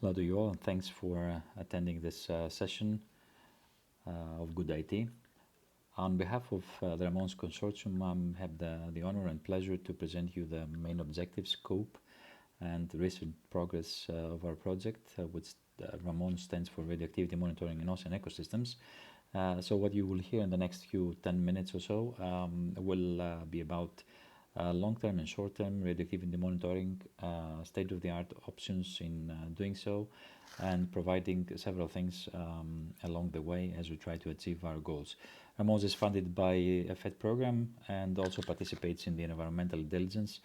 Hello to you all, and thanks for attending this session of GoodIT. On behalf of the RAMONES Consortium, I have the honor and pleasure to present you the main objective, scope, and recent progress of our project, which RAMONES stands for Radioactivity Monitoring in Ocean Ecosystems. So what you will hear in the next 10 minutes or so will be about long-term and short-term radioactivity monitoring, state-of-the-art options in doing so, and providing several things along the way as we try to achieve our goals. RAMONES is funded by a FED program and also participates in the environmental diligence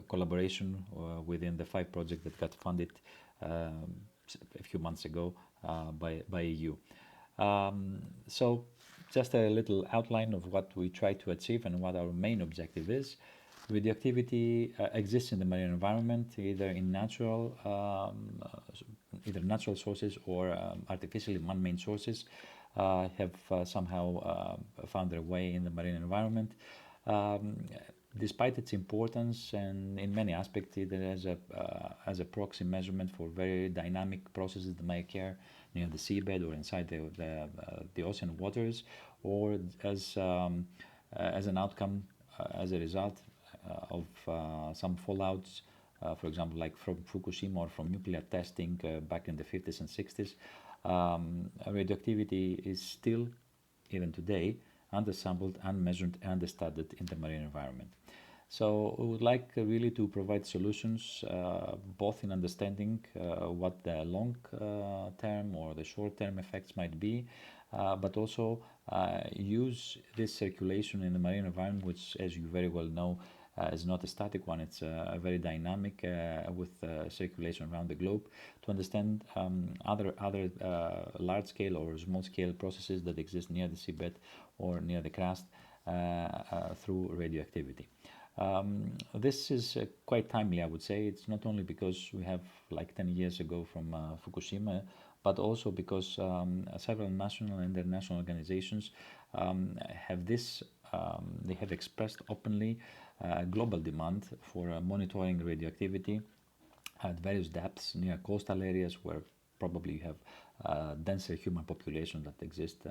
collaboration within the 5 projects that got funded a few months ago by EU. So just a little outline of what we try to achieve and what our main objective is. Radioactivity exists in the marine environment, either in natural sources or artificially man-made sources have somehow found their way in the marine environment. Despite its importance, and in many aspects, either as a proxy measurement for very dynamic processes that may occur near the seabed or inside the ocean waters, or as an outcome, as a result of some fallouts, for example, like from Fukushima or from nuclear testing back in the 50s and 60s, radioactivity is still, even today, undersampled, unmeasured, and studied in the marine environment. So we would like really to provide solutions both in understanding what the long-term or the short-term effects might be, but also use this circulation in the marine environment, which, as you very well know, is not a static one. It's a very dynamic with circulation around the globe, to understand other large-scale or small-scale processes that exist near the seabed or near the crust through radioactivity. This is quite timely, I would say. It's not only because we have like 10 years ago from Fukushima, but also because several national and international organizations have this, they have expressed openly global demand for monitoring radioactivity at various depths near coastal areas where probably you have denser human population that exist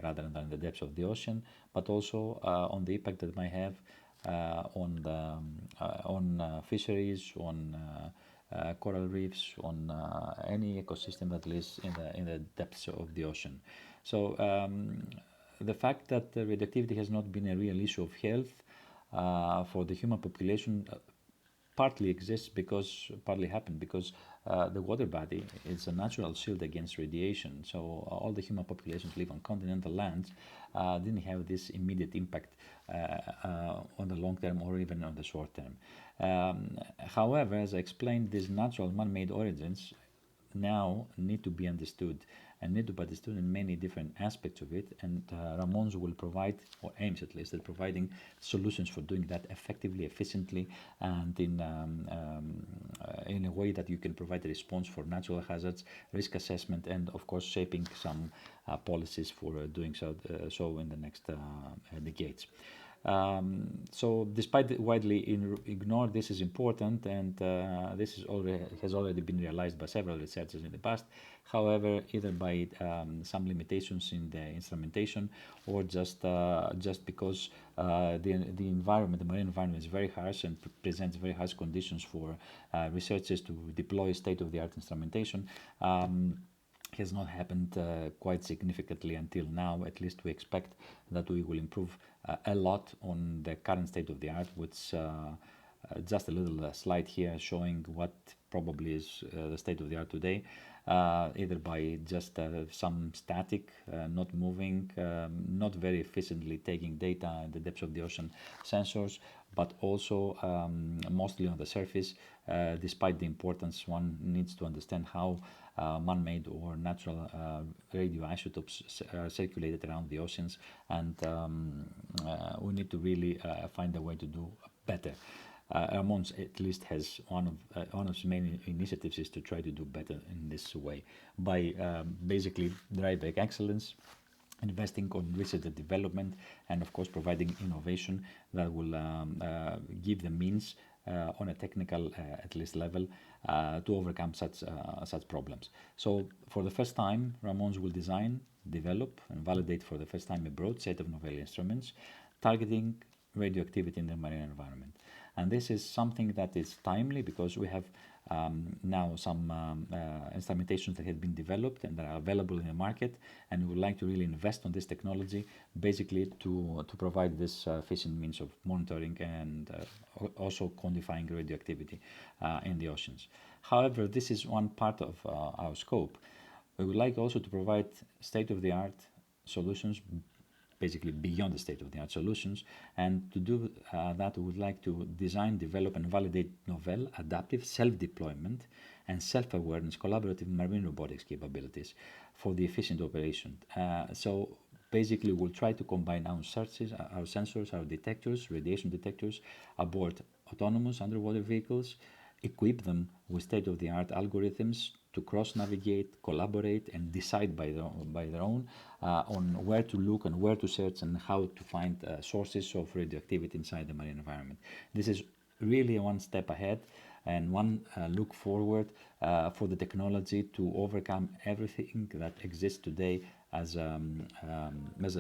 rather than the depths of the ocean, but also on the impact that it might have on fisheries, on coral reefs, on any ecosystem that lives in the depths of the ocean. So the fact that radioactivity has not been a real issue of health for the human population partly happened because the water body is a natural shield against radiation. So all the human populations live on continental lands didn't have this immediate impact on the long term or even on the short term. However, as I explained, these natural man-made origins now need to be understood and need to be understood in many different aspects of it, and RAMONES will provide, or aims at least, at providing solutions for doing that effectively, efficiently, and in a way that you can provide a response for natural hazards, risk assessment, and of course shaping some policies for doing so in the next decades. So despite widely ignored, this is important, and this has already been realized by several researchers in the past. However, either by some limitations in the instrumentation, or just because the environment, the marine environment, is very harsh and presents very harsh conditions for researchers to deploy state-of-the-art instrumentation, has not happened quite significantly until now. At least we expect that we will improve a lot on the current state of the art, which just a little slide here showing what probably is the state of the art today, either by just some static, not moving, not very efficiently taking data in the depths of the ocean sensors, but also mostly on the surface. Despite the importance, one needs to understand how man-made or natural radioisotopes are circulated around the oceans, and we need to really find a way to do better. RAMONES at least has one of its main initiatives is to try to do better in this way by basically driving excellence, investing on research and development, and of course providing innovation that will give the means on a technical, at least level, to overcome such problems. So for the first time, Ramones will design, develop, and validate for the first time a broad set of novel instruments targeting radioactivity in the marine environment. And this is something that is timely because we have now some instrumentations that have been developed and that are available in the market, and we would like to really invest on this technology basically to provide this efficient means of monitoring and also quantifying radioactivity in the oceans. However, this is one part of our scope. We would like also to provide state-of-the-art solutions, basically beyond the state-of-the-art solutions, and to do that we would like to design, develop and validate novel, adaptive, self-deployment and self-awareness collaborative marine robotics capabilities for the efficient operation. So basically we'll try to combine our sensors, our detectors, radiation detectors aboard autonomous underwater vehicles, equip them with state-of-the-art algorithms to cross-navigate, collaborate, and decide by their own on where to look and where to search and how to find sources of radioactivity inside the marine environment. This is really one step ahead and one look forward for the technology to overcome everything that exists today as an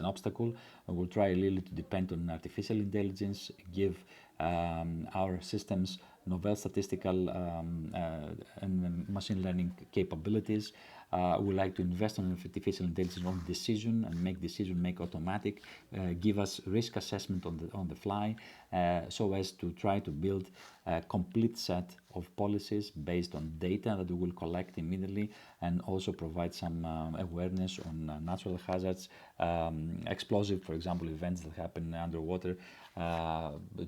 obstacle. We'll try really to depend on artificial intelligence, give our systems novel statistical and machine learning capabilities. We like to invest in artificial intelligence on decision and make decision make automatic, give us risk assessment on the fly, so as to try to build a complete set of policies based on data that we will collect immediately, and also provide some awareness on natural hazards, explosive, for example, events that happen underwater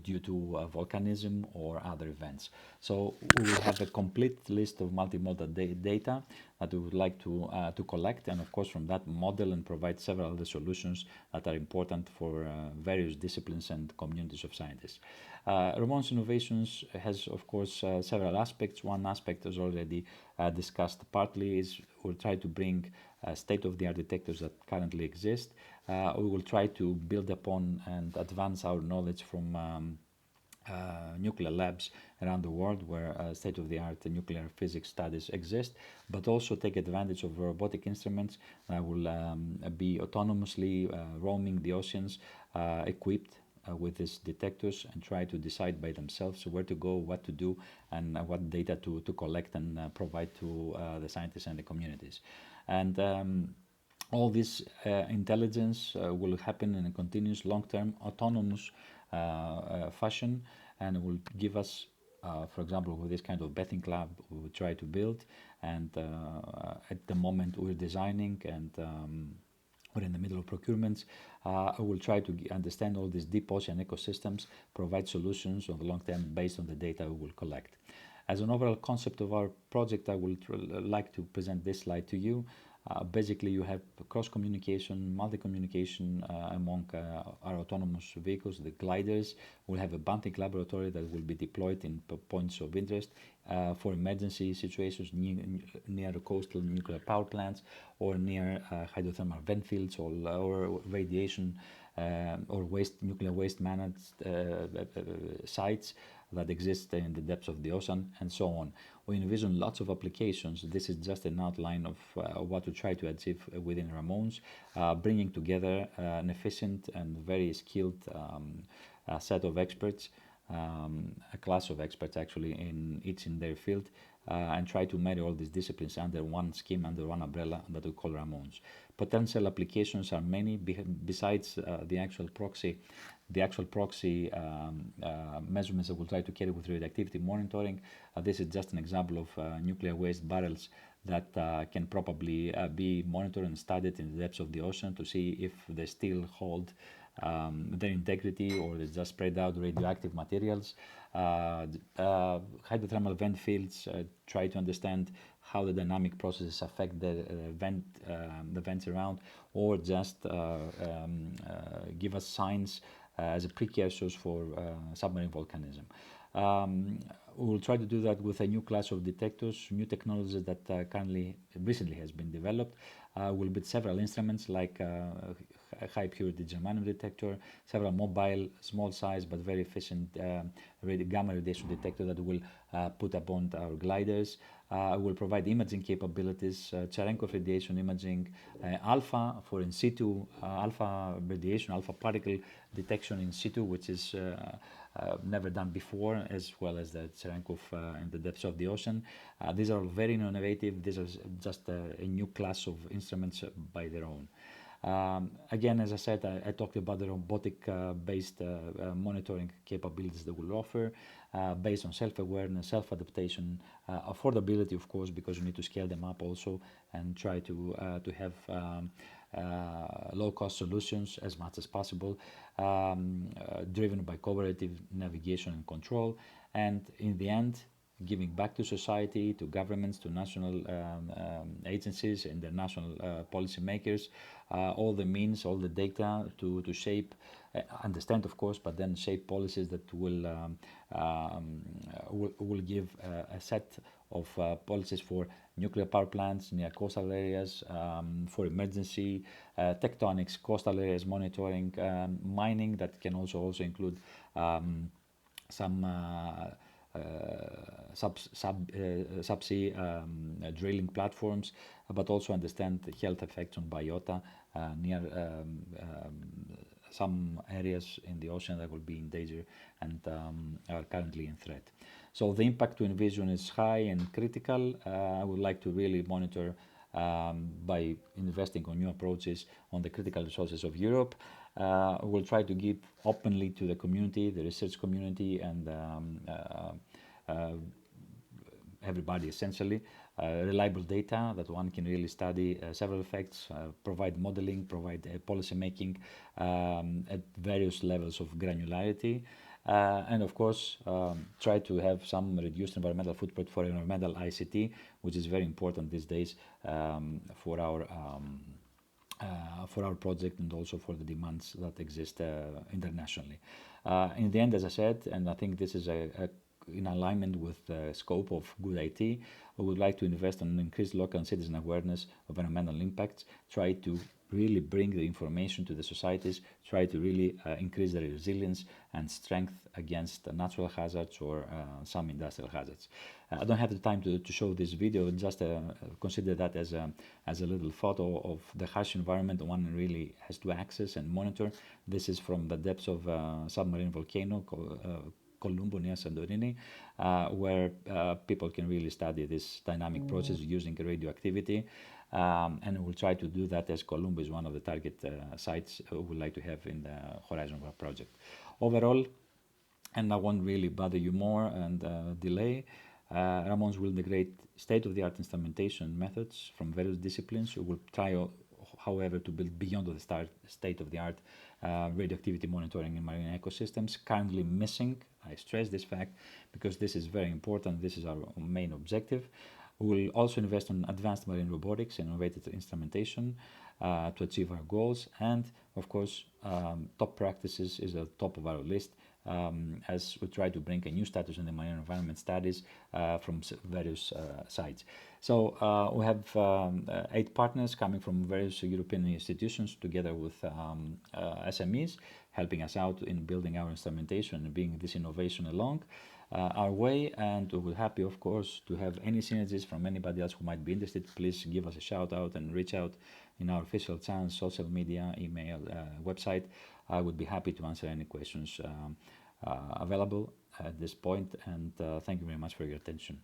due to volcanism or other events. So we will have a complete list of multimodal data that we would like to collect, and of course from that model and provide several other solutions that are important for various disciplines and communities of scientists. Ramones Innovations has of course several aspects. One aspect is already discussed partly, is we'll try to bring state-of-the-art detectors that currently exist. We will try to build upon and advance our knowledge from nuclear labs around the world where state-of-the-art nuclear physics studies exist, but also take advantage of robotic instruments that will be autonomously roaming the oceans, equipped with these detectors, and try to decide by themselves where to go, what to do, and what data to collect and provide to the scientists and the communities. And all this intelligence will happen in a continuous long-term autonomous fashion, and will give us, for example, with this kind of betting club we will try to build, and at the moment we're designing and we're in the middle of procurements. I will try to understand all these deep ocean ecosystems, provide solutions on the long term based on the data we will collect. As an overall concept of our project, I would like to present this slide to you. Basically, you have cross-communication, multi-communication among our autonomous vehicles. The gliders will have a bunting laboratory that will be deployed in points of interest for emergency situations near coastal nuclear power plants, or near hydrothermal vent fields, or radiation or nuclear waste managed sites that exist in the depths of the ocean, and so on. We envision lots of applications. This is just an outline of what we try to achieve within Ramones, bringing together an efficient and very skilled set of experts, a class of experts actually, each in their field, and try to marry all these disciplines under one scheme, under one umbrella that we call Ramones. Potential applications are many besides the actual proxy measurements that we'll try to carry with radioactivity monitoring. This is just an example of nuclear waste barrels that can probably be monitored and studied in the depths of the ocean to see if they still hold their integrity, or they just spread out radioactive materials. Hydrothermal vent fields try to understand how the dynamic processes affect the vents around, or just give us signs as a precursors for submarine volcanism. We will try to do that with a new class of detectors, new technologies that recently has been developed. We'll build several instruments like high purity germanium detector, several mobile, small size but very efficient gamma radiation detector that will put upon our gliders. Will provide imaging capabilities, Cherenkov radiation imaging, alpha for in situ, alpha radiation, alpha particle detection in situ, which is never done before, as well as the Cherenkov in the depths of the ocean. These are very innovative. These are just a new class of instruments by their own. Again, as I said, I talked about the robotic-based monitoring capabilities that we'll offer, based on self-awareness, self-adaptation, affordability, of course, because you need to scale them up also and try to have low-cost solutions as much as possible, driven by cooperative navigation and control, and in the end, giving back to society, to governments, to national agencies and the national policy makers, all the means, all the data to shape, understand of course, but then shape policies that will give a set of policies for nuclear power plants near coastal areas, for emergency, tectonics, coastal areas monitoring, mining that can also include some subsea drilling platforms, but also understand the health effects on biota near some areas in the ocean that will be in danger and are currently in threat. So the impact to envision is high and critical. I would like to really monitor by investing on new approaches on the critical resources of Europe. We'll try to give openly to the community, the research community, and everybody essentially, reliable data that one can really study several effects, provide modeling, provide policy making at various levels of granularity, and of course try to have some reduced environmental footprint for environmental ICT, which is very important these days for our project and also for the demands that exist internationally. In the end, as I said, and I think this is in alignment with the scope of GoodIT, we would like to invest in increased local and citizen awareness of environmental impacts, try to really bring the information to the societies, try to really increase their resilience and strength against natural hazards or some industrial hazards. I don't have the time to show this video, just consider that as a little photo of the harsh environment one really has to access and monitor. This is from the depths of a submarine volcano called Colombo near Santorini, where people can really study this dynamic process using radioactivity. And we'll try to do that as Colombo is one of the target sites we would like to have in the Horizon of our project. Overall, and I won't really bother you more and delay, RAMONES will integrate state-of-the-art instrumentation methods from various disciplines. We will try, however, to build beyond the state-of-the-art radioactivity monitoring in marine ecosystems, currently missing. I stress this fact because this is very important. This is our main objective. We will also invest in advanced marine robotics and innovative instrumentation to achieve our goals. And of course, top practices is at the top of our list, as we try to bring a new status in the marine environment studies from various sides. So we have 8 partners coming from various European institutions together with SMEs, helping us out in building our instrumentation and bringing this innovation along our way. And we're happy, of course, to have any synergies from anybody else who might be interested. Please give us a shout out and reach out in our official channels, social media, email, website. I would be happy to answer any questions available at this point, and thank you very much for your attention.